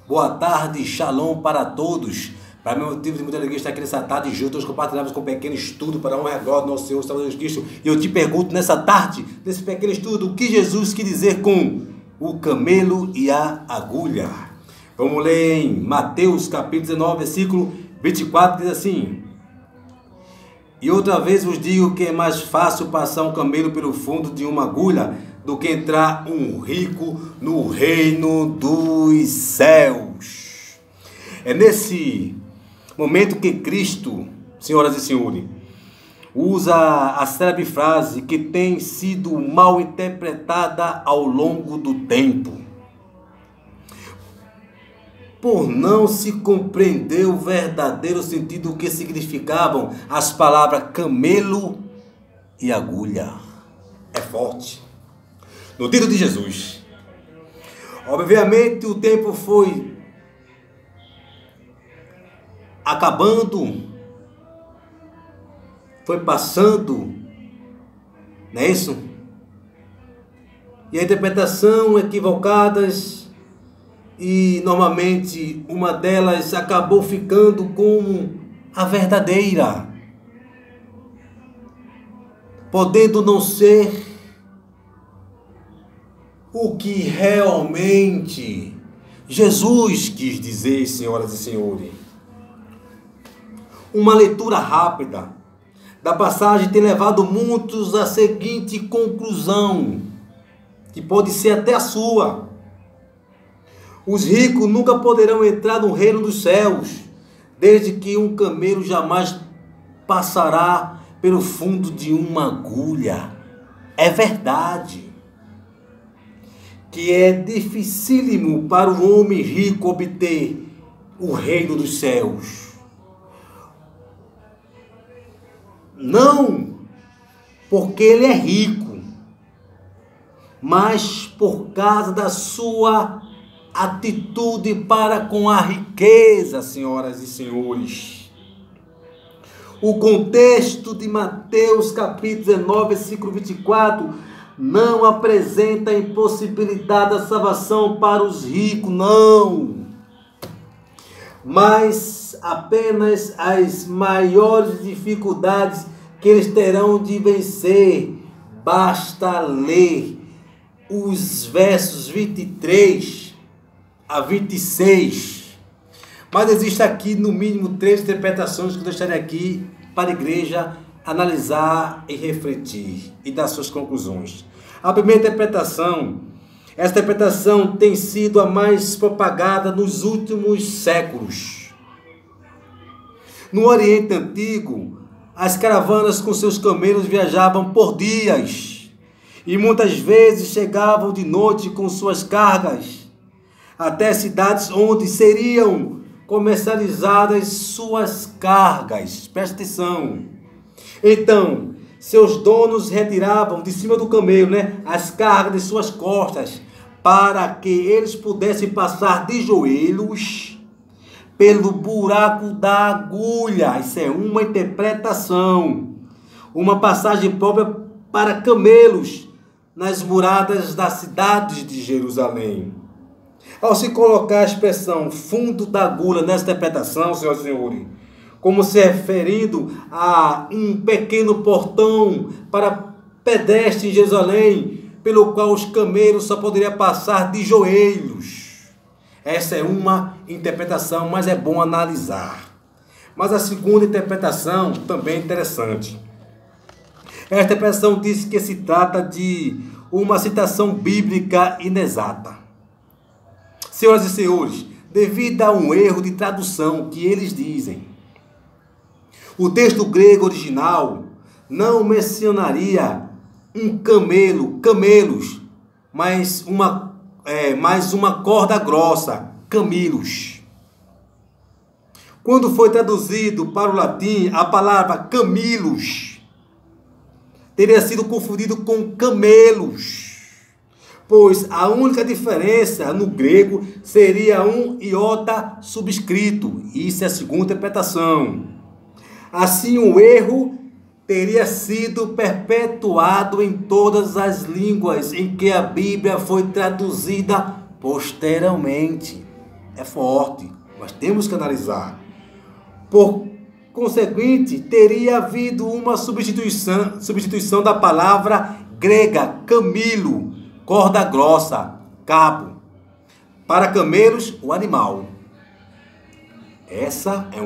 Boa tarde, shalom para todos. Para meu motivo de muita alegria estar aqui nessa tarde juntos, compartilhamos com um pequeno estudo para honra e glória do nosso Senhor Jesus Cristo. E eu te pergunto nessa tarde, nesse pequeno estudo, o que Jesus quis dizer com o camelo e a agulha? Vamos ler em Mateus capítulo 19, versículo 24, diz assim: E outra vez vos digo que é mais fácil passar um camelo pelo fundo de uma agulha do que entrar um rico no reino dos céus. É nesse momento que Cristo, senhoras e senhores, usa a célebre frase que tem sido mal interpretada ao longo do tempo, por não se compreender o verdadeiro sentido que significavam as palavras camelo e agulha. É forte. No título de Jesus. Obviamente o tempo foi acabando, foi passando, não é isso? E a interpretação equivocadas, e normalmente uma delas acabou ficando como a verdadeira, podendo não ser o que realmente Jesus quis dizer, senhoras e senhores. Uma leitura rápida da passagem tem levado muitos à seguinte conclusão, que pode ser até a sua: os ricos nunca poderão entrar no reino dos céus, desde que um camelo jamais passará pelo fundo de uma agulha. É verdade que é dificílimo para o homem rico obter o reino dos céus. Não porque ele é rico, mas por causa da sua atitude para com a riqueza, senhoras e senhores. O contexto de Mateus capítulo 19, versículo 24, não apresenta a impossibilidade da salvação para os ricos, não. Mas apenas as maiores dificuldades que eles terão de vencer. Basta ler os versos 23 a 26. Mas existe aqui no mínimo 3 interpretações que eu deixarei aqui para a igreja analisar e refletir e dar suas conclusões. A primeira interpretação, essa interpretação tem sido a mais propagada nos últimos séculos. No Oriente Antigo, as caravanas com seus camelos viajavam por dias e muitas vezes chegavam de noite com suas cargas até cidades onde seriam comercializadas suas cargas. Presta atenção. Então, seus donos retiravam de cima do camelo, as cargas de suas costas, para que eles pudessem passar de joelhos pelo buraco da agulha. Isso é uma interpretação, uma passagem própria para camelos nas muralhas da cidade de Jerusalém. Ao se colocar a expressão fundo da agulha nessa interpretação, senhoras e senhores, como se referindo a um pequeno portão para pedestres em Jerusalém, pelo qual os camelos só poderiam passar de joelhos. Essa é uma interpretação, mas é bom analisar. Mas a segunda interpretação também é interessante. Esta interpretação diz que se trata de uma citação bíblica inexata. Senhoras e senhores, devido a um erro de tradução que eles dizem, o texto grego original não mencionaria um camelo, camelos, mas uma corda grossa, camilos. Quando foi traduzido para o latim, a palavra camilos teria sido confundido com camelos, pois a única diferença no grego seria um iota subscrito. Isso é a segunda interpretação. Assim, o erro teria sido perpetuado em todas as línguas em que a Bíblia foi traduzida posteriormente. É forte, mas temos que analisar. Por conseguinte, teria havido uma substituição da palavra grega camilo, corda grossa, cabo, para camelos, o animal. Essa é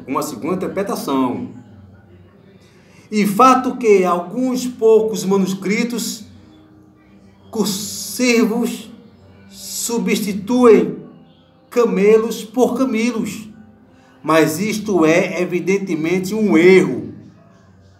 uma segunda interpretação. E fato que alguns poucos manuscritos cursivos substituem camelos por camilos. Mas isto é evidentemente um erro,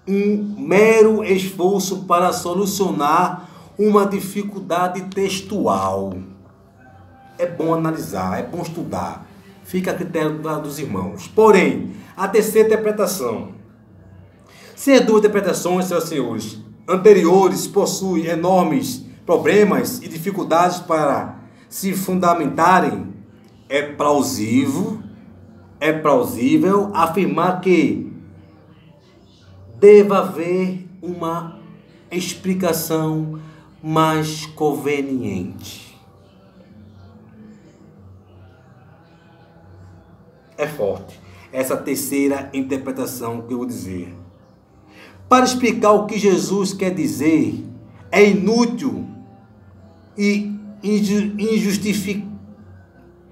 um mero esforço para solucionar uma dificuldade textual. É bom analisar, é bom estudar. Fica a critério dos irmãos. Porém, a terceira interpretação. Se as duas interpretações, senhoras e senhores, anteriores possuem enormes problemas e dificuldades para se fundamentarem, é plausível afirmar que deva haver uma explicação mais conveniente. É forte essa terceira interpretação que eu vou dizer. Para explicar o que Jesus quer dizer, é inútil e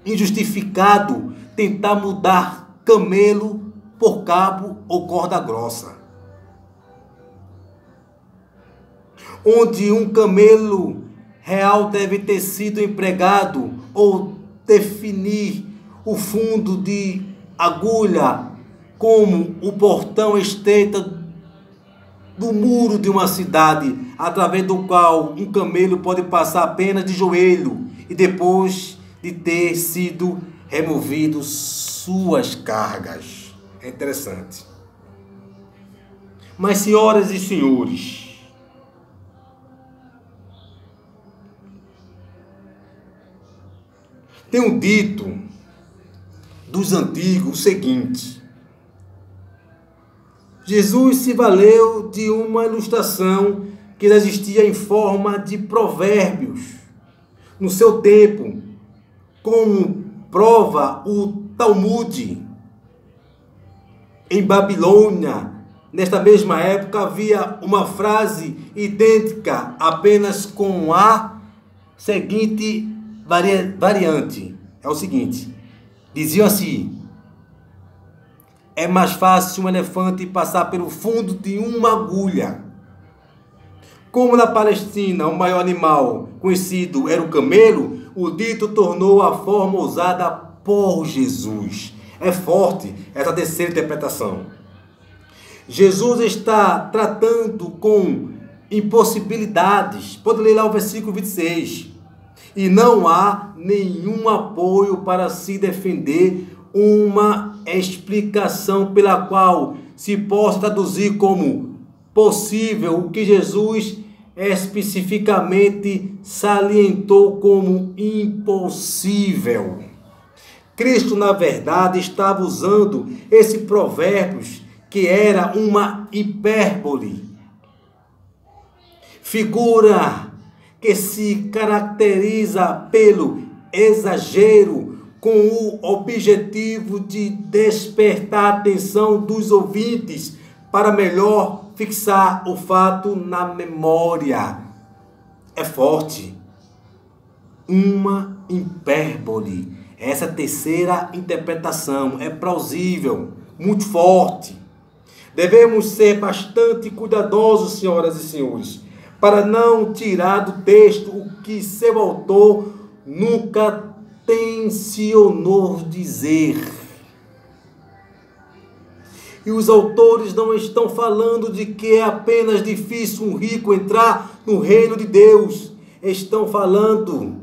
injustificado tentar mudar camelo por cabo ou corda grossa. Onde um camelo real deve ter sido empregado ou definir o fundo de agulha como o portão estreito do muro de uma cidade, através do qual um camelo pode passar apenas de joelho e depois de ter sido removido suas cargas. É interessante. Mas, senhoras e senhores, tem um dito dos antigos o seguinte: Jesus se valeu de uma ilustração que existia em forma de provérbios no seu tempo, como prova o Talmud. Em Babilônia, nesta mesma época, havia uma frase idêntica, apenas com a seguinte variante. É o seguinte: diziam assim: é mais fácil um elefante passar pelo fundo de uma agulha. Como na Palestina o maior animal conhecido era o camelo, o dito tornou a forma usada por Jesus. É forte essa terceira interpretação. Jesus está tratando com impossibilidades. Pode ler lá o versículo 26. E não há nenhum apoio para se defender uma explicação pela qual se possa traduzir como possível o que Jesus especificamente salientou como impossível. Cristo, na verdade, estava usando esse provérbio, que era uma hipérbole, figura que se caracteriza pelo exagero, com o objetivo de despertar a atenção dos ouvintes para melhor fixar o fato na memória. É forte. Uma hipérbole. Essa terceira interpretação é plausível, muito forte. Devemos ser bastante cuidadosos, senhoras e senhores, para não tirar do texto o que seu autor nunca tencionou dizer. E os autores não estão falando de que é apenas difícil um rico entrar no reino de Deus. Estão falando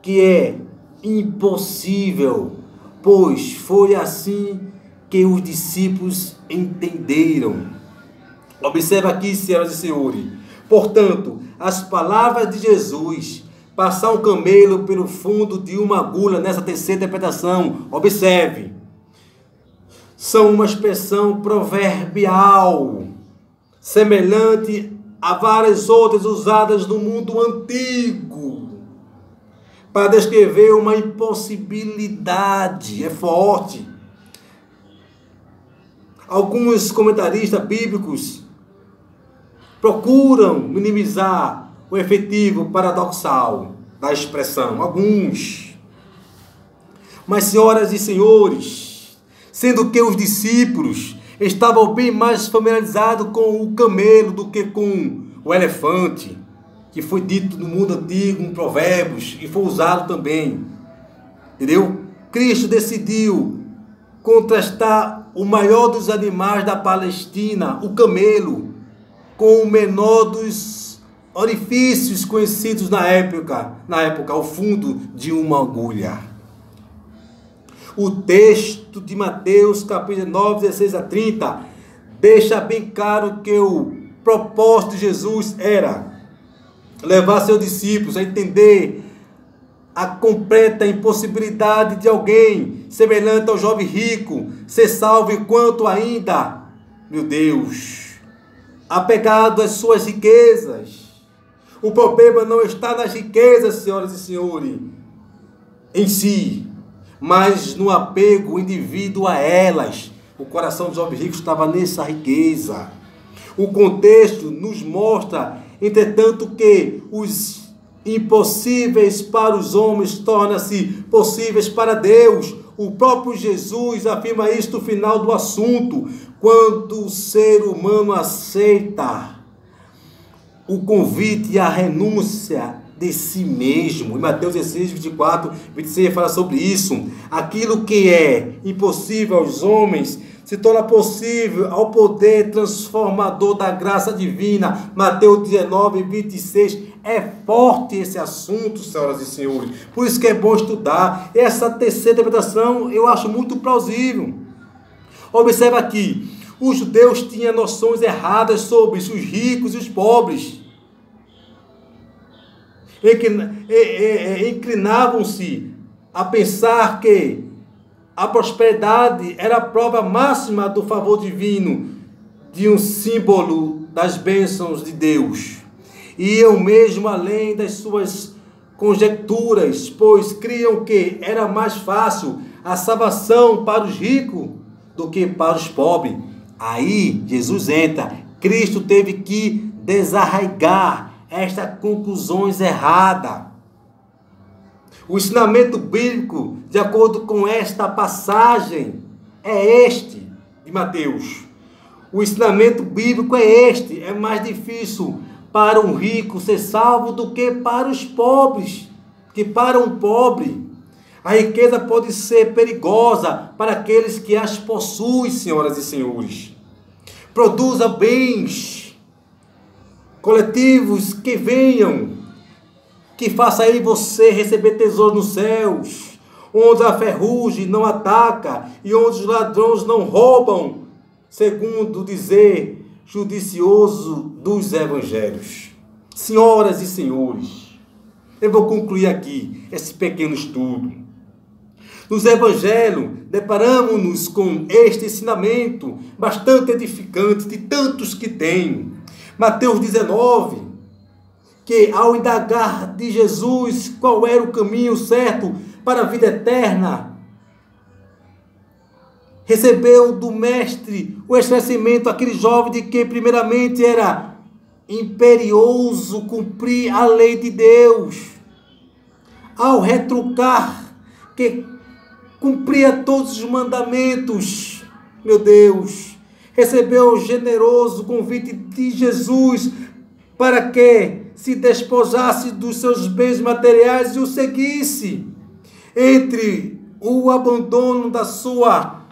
que é impossível, pois foi assim que os discípulos entenderam. Observa aqui, senhoras e senhores. Portanto, as palavras de Jesus, passar um camelo pelo fundo de uma agulha, nessa terceira interpretação, observe, são uma expressão proverbial, semelhante a várias outras usadas no mundo antigo, para descrever uma impossibilidade. É forte. Alguns comentaristas bíblicos procuram minimizar o efetivo paradoxal da expressão. Alguns. Mas, senhoras e senhores, sendo que os discípulos estavam bem mais familiarizados com o camelo do que com o elefante, que foi dito no mundo antigo, em Provérbios, e foi usado também. Entendeu? Cristo decidiu contrastar o maior dos animais da Palestina, o camelo, com o menor dos orifícios conhecidos na época, o fundo de uma agulha. O texto de Mateus, capítulo 9, 16 a 30, deixa bem claro que o propósito de Jesus era levar seus discípulos a entender a completa impossibilidade de alguém semelhante ao jovem rico ser salvo enquanto ainda, meu Deus, apegado às suas riquezas. O problema não está nas riquezas, senhoras e senhores, em si, mas no apego indivíduo a elas. O coração do jovem rico estava nessa riqueza. O contexto nos mostra, entretanto, que os impossíveis para os homens tornam-se possíveis para Deus. O próprio Jesus afirma isto no final do assunto, quando o ser humano aceita o convite e a renúncia de si mesmo. Em Mateus 16, 24, 26 fala sobre isso. Aquilo que é impossível aos homens se torna possível ao poder transformador da graça divina. Mateus 19, 26. É forte esse assunto, senhoras e senhores. Por isso que é bom estudar. Essa terceira interpretação eu acho muito plausível. Observa aqui. Os judeus tinham noções erradas sobre os ricos e os pobres. Inclinavam-se a pensar que a prosperidade era a prova máxima do favor divino, de um símbolo das bênçãos de Deus. Iam mesmo além das suas conjecturas, pois criam que era mais fácil a salvação para os ricos do que para os pobres. Aí Jesus entra. Cristo teve que desarraigar estas conclusões erradas. O ensinamento bíblico, de acordo com esta passagem, é este de Mateus. O ensinamento bíblico é este. É mais difícil para um rico ser salvo do que para os pobres, que para um pobre. A riqueza pode ser perigosa para aqueles que as possuem, senhoras e senhores. Produza bens coletivos que venham, que faça aí você receber tesouro nos céus, onde a ferrugem não ataca e onde os ladrões não roubam, segundo o dizer judicioso dos evangelhos. Senhoras e senhores, eu vou concluir aqui esse pequeno estudo. Nos evangelhos, deparamos-nos com este ensinamento bastante edificante de tantos que tem. Mateus 19, que ao indagar de Jesus qual era o caminho certo para a vida eterna, recebeu do mestre o esclarecimento, aquele jovem de que primeiramente era imperioso cumprir a lei de Deus. Ao retrucar que cumpria todos os mandamentos, meu Deus, recebeu o generoso convite de Jesus para que se despojasse dos seus bens materiais e o seguisse. Entre o abandono da sua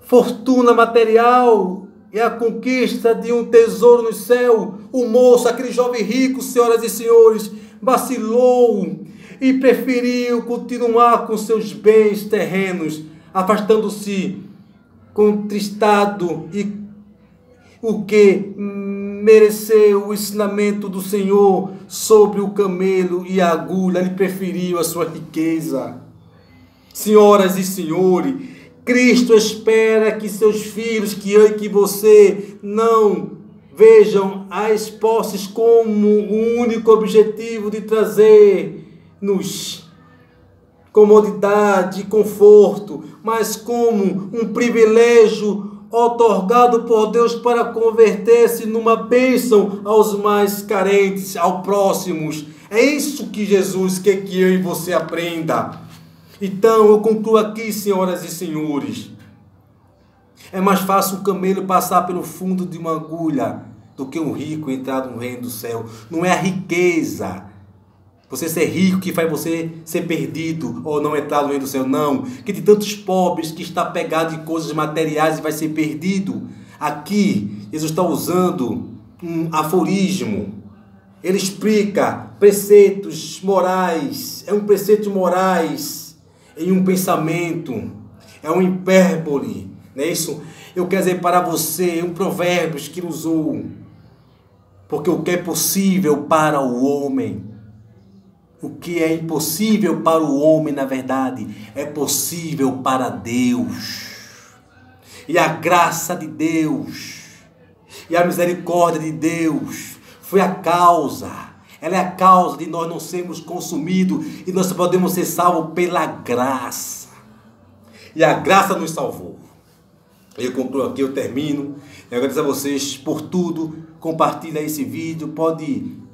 fortuna material e a conquista de um tesouro no céu, o moço, aquele jovem rico, senhoras e senhores, vacilou e preferiu continuar com seus bens terrenos, afastando-se contristado, e o que mereceu o ensinamento do Senhor sobre o camelo e a agulha. Ele preferiu a sua riqueza. Senhoras e senhores, Cristo espera que seus filhos, que eu e que você, não vejam as posses como o único objetivo de trazer nos comodidade e conforto, mas como um privilégio otorgado por Deus para converter-se numa bênção aos mais carentes, aos próximos. É isso que Jesus quer que eu e você aprenda. Então, eu concluo aqui, senhoras e senhores. É mais fácil um camelo passar pelo fundo de uma agulha do que um rico entrar no reino do céu. Não é a riqueza, você ser rico, que faz você ser perdido ou não entrar no reino do céu. Não, que tem tantos pobres que está pegado em coisas materiais e vai ser perdido. Aqui, Jesus está usando um aforismo. Ele explica preceitos morais. É um preceito morais em um pensamento. É um hipérbole. Não é isso? Eu quero dizer para você um provérbio que ele usou. Porque o que é possível para o homem, o que é impossível para o homem, na verdade, é possível para Deus. E a graça de Deus, e a misericórdia de Deus, foi a causa. Ela é a causa de nós não sermos consumidos, e nós podemos ser salvos pela graça. E a graça nos salvou. Eu concluo aqui, eu termino. Eu agradeço a vocês por tudo. Compartilha esse vídeo, pode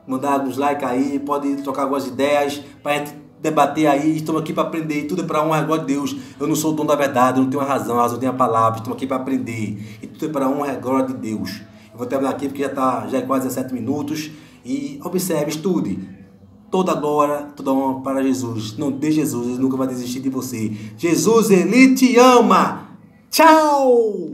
mandar alguns likes aí, pode trocar algumas ideias para a gente debater aí. Estamos aqui para aprender, tudo é para honra e glória de Deus. Eu não sou o dono da verdade, eu não tenho a razão tem a palavra. Estamos aqui para aprender e tudo é para honra e glória de Deus. Eu vou terminar aqui porque já é quase 17 minutos. E observe, estude. Toda glória, toda honra para Jesus. Não deixe Jesus, ele nunca vai desistir de você. Jesus, ele te ama. Tchau!